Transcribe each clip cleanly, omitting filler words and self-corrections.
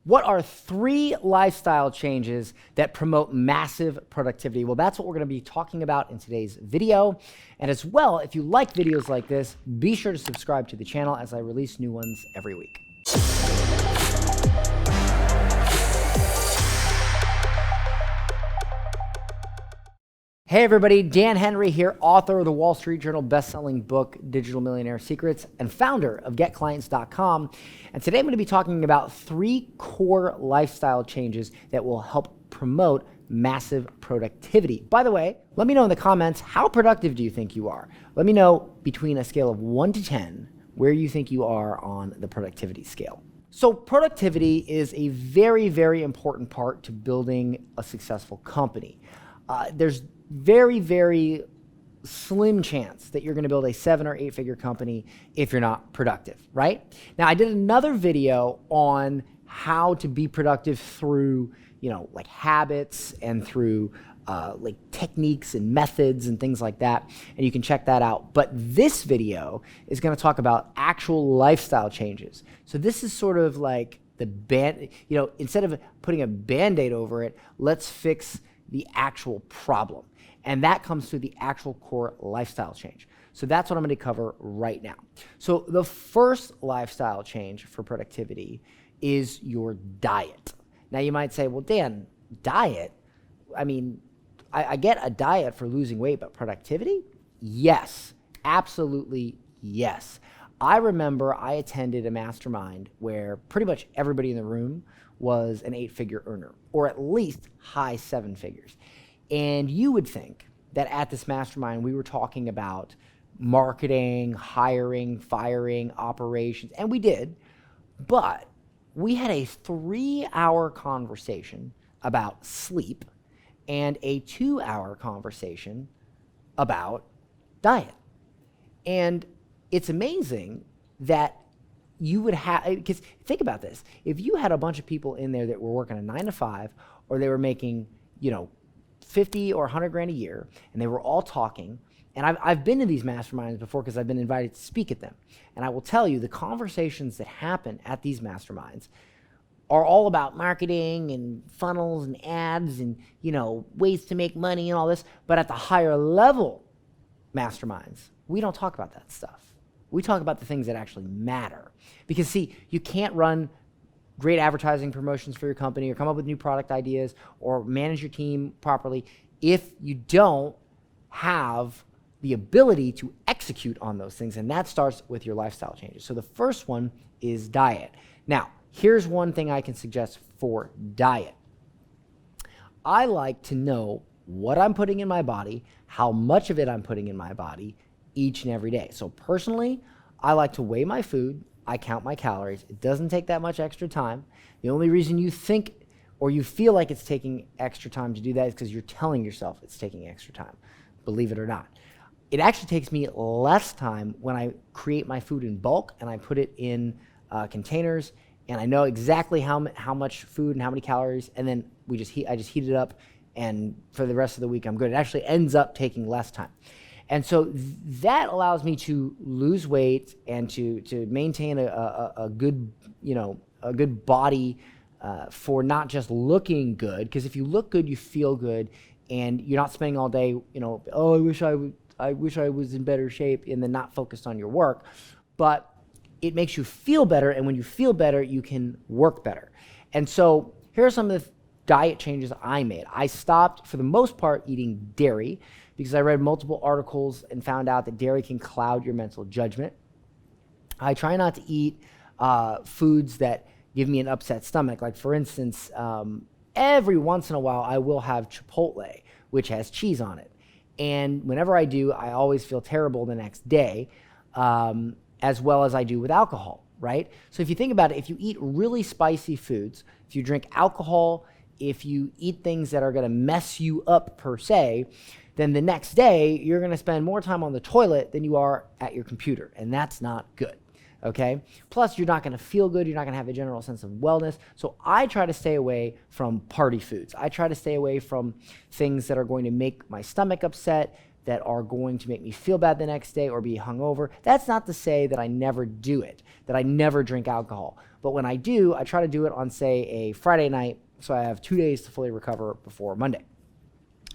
What are 3 lifestyle changes that promote massive productivity? Well, that's what we're going to be talking about in today's video. And as well, if you like videos like this, be sure to subscribe to the channel as I release new ones every week. Hey everybody, Dan Henry here, author of the Wall Street Journal best-selling book, Digital Millionaire Secrets, and founder of GetClients.com. And today I'm going to be talking about 3 core lifestyle changes that will help promote massive productivity. By the way, let me know in the comments, how productive do you think you are? Let me know between a scale of 1 to 10, where you think you are on the productivity scale. So productivity is a very, very important part to building a successful company. There's very, very slim chance that you're going to build a 7 or 8 figure company if you're not productive, right? Now, I did another video on how to be productive through, like habits and through like techniques and methods and things like that, and you can check that out. But this video is going to talk about actual lifestyle changes. So this is sort of like the instead of putting a Band-Aid over it, let's fix the actual problem. And that comes through the actual core lifestyle change. So that's what I'm going to cover right now. So the first lifestyle change for productivity is your diet. Now you might say, well, Dan, diet? I mean, I get a diet for losing weight, but productivity? Yes, absolutely yes. I remember I attended a mastermind where pretty much everybody in the room was an 8-figure earner, or at least high 7 figures. And you would think that at this mastermind, we were talking about marketing, hiring, firing, operations, and we did, but we had a 3-hour conversation about sleep and a 2-hour conversation about diet. And it's amazing that you would have, because think about this, if you had a bunch of people in there that were working a 9 to 5, or they were making, 50 or 100 grand a year, and they were all talking, and I've been to these masterminds before because I've been invited to speak at them, and I will tell you the conversations that happen at these masterminds are all about marketing and funnels and ads and ways to make money and all this. But at the higher level masterminds, we don't talk about that stuff. We talk about the things that actually matter. Because see, you can't run great advertising promotions for your company or come up with new product ideas or manage your team properly if you don't have the ability to execute on those things. And that starts with your lifestyle changes. So the first one is diet. Now, here's one thing I can suggest for diet. I like to know what I'm putting in my body, how much of it I'm putting in my body each and every day. So personally, I like to weigh my food. I count my calories. It doesn't take that much extra time. The only reason you think or you feel like it's taking extra time to do that is because you're telling yourself it's taking extra time, believe it or not. It actually takes me less time when I create my food in bulk and I put it in containers, and I know exactly how much food and how many calories, and then I just heat it up, and for the rest of the week I'm good. It actually ends up taking less time. And so that allows me to lose weight and to maintain a good, a good body for not just looking good. Because if you look good, you feel good, and you're not spending all day, oh, I wish I was in better shape, and then not focused on your work. But it makes you feel better, and when you feel better, you can work better. And so here are some of the diet changes I made. I stopped, for the most part, eating dairy, because I read multiple articles and found out that dairy can cloud your mental judgment. I try not to eat foods that give me an upset stomach. Like, for instance, every once in a while, I will have Chipotle, which has cheese on it. And whenever I do, I always feel terrible the next day, as well as I do with alcohol, right? So if you think about it, if you eat really spicy foods, if you drink alcohol, if you eat things that are going to mess you up per se, then the next day you're going to spend more time on the toilet than you are at your computer, and that's not good. Okay? Plus, you're not going to feel good. You're not going to have a general sense of wellness. So I try to stay away from party foods. I try to stay away from things that are going to make my stomach upset, that are going to make me feel bad the next day or be hungover. That's not to say that I never do it, that I never drink alcohol. But when I do, I try to do it on, say, a Friday night, so I have 2 days to fully recover before Monday.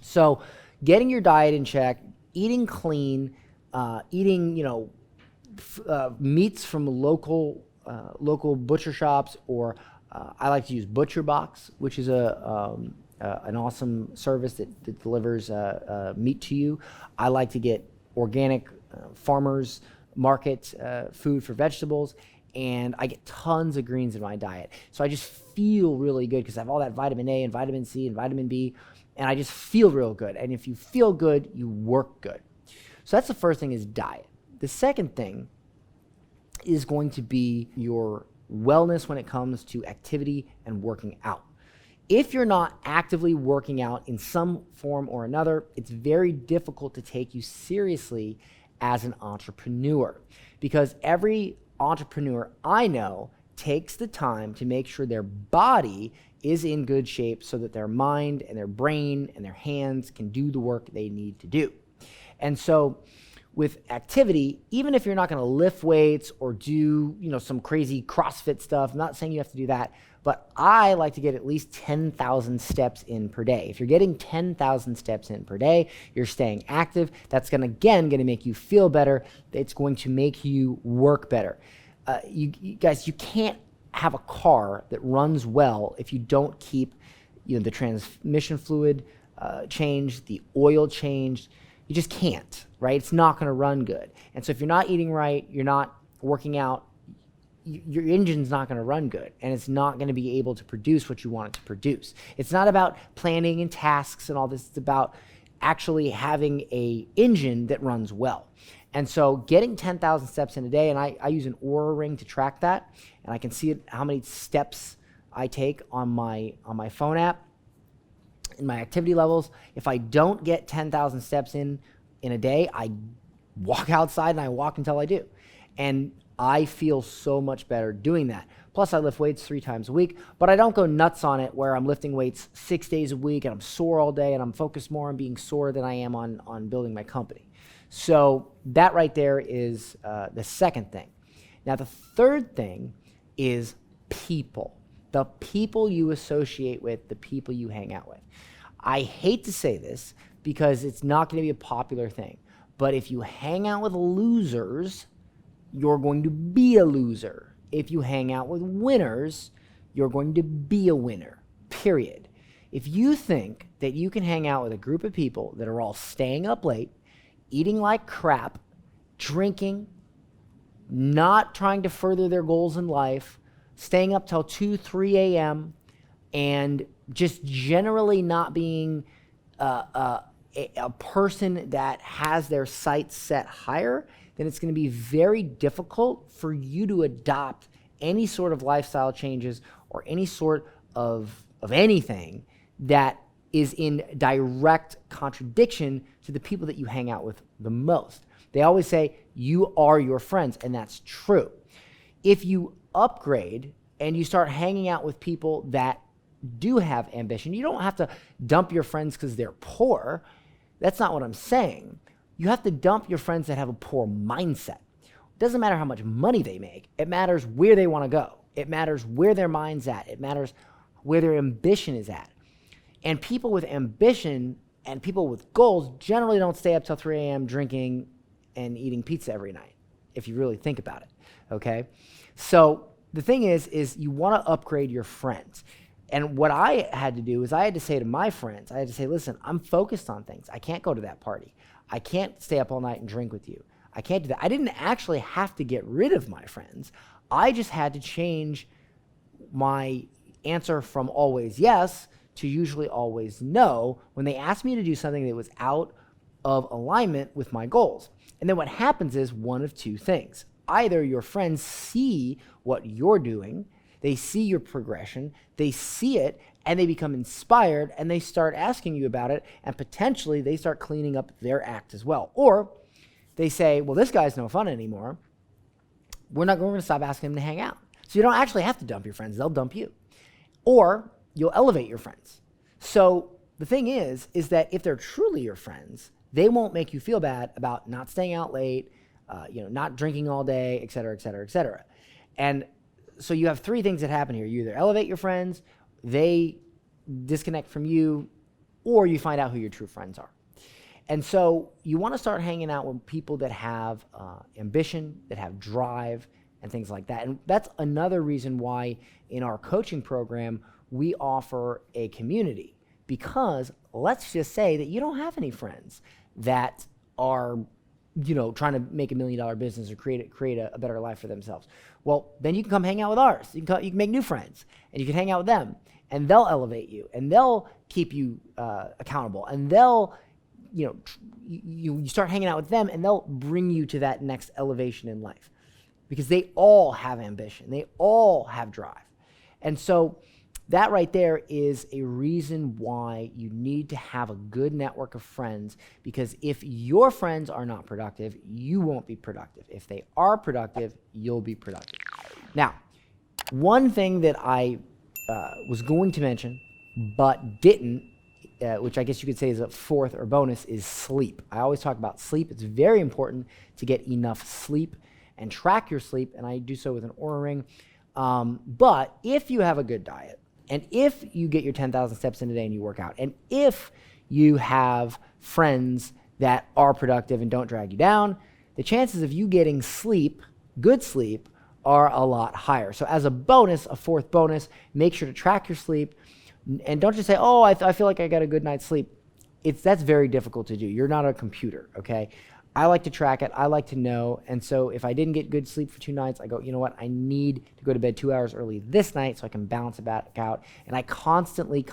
So getting your diet in check, eating clean, eating, meats from local butcher shops, or I like to use ButcherBox, which is an awesome service that delivers meat to you. I like to get organic farmers market food for vegetables, and I get tons of greens in my diet. So I just feel really good because I have all that vitamin A and vitamin C and vitamin B, and I just feel real good. And if you feel good, you work good. So that's the first thing, is diet. The second thing is going to be your wellness when it comes to activity and working out. If you're not actively working out in some form or another, it's very difficult to take you seriously as an entrepreneur, because every entrepreneur I know takes the time to make sure their body is in good shape so that their mind and their brain and their hands can do the work they need to do. And so with activity, even if you're not going to lift weights or do, some crazy CrossFit stuff, I'm not saying you have to do that, but I like to get at least 10,000 steps in per day. If you're getting 10,000 steps in per day, you're staying active. That's going to make you feel better. It's going to make you work better. You guys, you can't have a car that runs well if you don't keep, the transmission fluid changed, the oil changed. You just can't, right? It's not going to run good. And so if you're not eating right, you're not working out, your engine's not going to run good, and it's not going to be able to produce what you want it to produce. It's not about planning and tasks and all this. It's about actually having a engine that runs well. And so getting 10,000 steps in a day, and I use an Oura Ring to track that, and I can see how many steps I take on my phone app in my activity levels. If I don't get 10,000 steps in a day, I walk outside and I walk until I do. And I feel so much better doing that. Plus, I lift weights 3 times a week, but I don't go nuts on it where I'm lifting weights 6 days a week and I'm sore all day, and I'm focused more on being sore than I am on building my company. So that right there is the second thing. Now, the third thing is people. The people you associate with, the people you hang out with. I hate to say this because it's not going to be a popular thing, but if you hang out with losers, you're going to be a loser. If you hang out with winners, you're going to be a winner, period. If you think that you can hang out with a group of people that are all staying up late, eating like crap, drinking, not trying to further their goals in life, staying up till 2, 3 a.m., and just generally not being a person that has their sights set higher, then it's going to be very difficult for you to adopt any sort of lifestyle changes or any sort of anything that is in direct contradiction to the people that you hang out with the most. They always say, you are your friends, and that's true. If you upgrade and you start hanging out with people that do have ambition, you don't have to dump your friends because they're poor. That's not what I'm saying. You have to dump your friends that have a poor mindset. It doesn't matter how much money they make. It matters where they want to go. It matters where their mind's at. It matters where their ambition is at. And people with ambition and people with goals generally don't stay up till 3 a.m. drinking and eating pizza every night, if you really think about it, okay? So the thing is you want to upgrade your friends. And what I had to do is I had to say to my friends, I had to say, listen, I'm focused on things. I can't go to that party. I can't stay up all night and drink with you. I can't do that. I didn't actually have to get rid of my friends. I just had to change my answer from always yes to usually always no when they asked me to do something that was out of alignment with my goals. And then what happens is one of two things. Either your friends see what you're doing, they see your progression, they see it, and they become inspired, and they start asking you about it, and potentially they start cleaning up their act as well. Or they say, well, this guy's no fun anymore. We're going to stop asking him to hang out. So you don't actually have to dump your friends. They'll dump you. Or you'll elevate your friends. So the thing is that if they're truly your friends, they won't make you feel bad about not staying out late, not drinking all day, et cetera, et cetera, et cetera. And so you have three things that happen here. You either elevate your friends, they disconnect from you, or you find out who your true friends are. And so you want to start hanging out with people that have ambition, that have drive, and things like that. And that's another reason why in our coaching program, we offer a community, because let's just say that you don't have any friends that are, trying to make $1 million business or create a better life for themselves. Well, then you can come hang out with ours. You can make new friends, and you can hang out with them, and they'll elevate you, and they'll keep you accountable, and they'll, you start hanging out with them, and they'll bring you to that next elevation in life, because they all have ambition. They all have drive. And so that right there is a reason why you need to have a good network of friends, because if your friends are not productive, you won't be productive. If they are productive, you'll be productive. Now, one thing that I was going to mention but didn't, which I guess you could say is a fourth or bonus, is sleep. I always talk about sleep. It's very important to get enough sleep and track your sleep, and I do so with an Oura Ring. But if you have a good diet, and if you get your 10,000 steps in a day and you work out, and if you have friends that are productive and don't drag you down, the chances of you getting sleep, good sleep, are a lot higher. So as a bonus, a fourth bonus, make sure to track your sleep. And don't just say, oh, I feel like I got a good night's sleep. That's very difficult to do. You're not a computer, okay? I like to track it. I like to know. And so if I didn't get good sleep for 2 nights, I go, you know what? I need to go to bed 2 hours early this night so I can balance it back out. And I constantly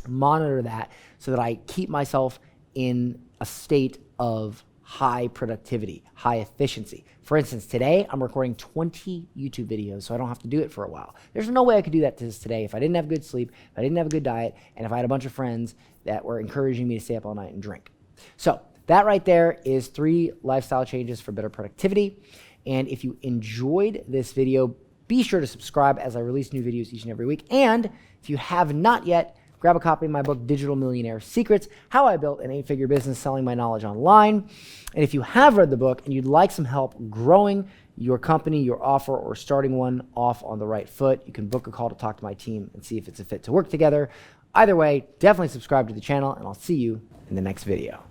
monitor that so that I keep myself in a state of high productivity, high efficiency. For instance, today I'm recording 20 YouTube videos, so I don't have to do it for a while. There's no way I could do that today if I didn't have good sleep, if I didn't have a good diet, and if I had a bunch of friends that were encouraging me to stay up all night and drink. So that right there is 3 lifestyle changes for better productivity. And if you enjoyed this video, be sure to subscribe as I release new videos each and every week. And if you have not yet, grab a copy of my book, Digital Millionaire Secrets, How I Built an 8-Figure Business Selling My Knowledge Online. And if you have read the book and you'd like some help growing your company, your offer, or starting one off on the right foot, you can book a call to talk to my team and see if it's a fit to work together. Either way, definitely subscribe to the channel, and I'll see you in the next video.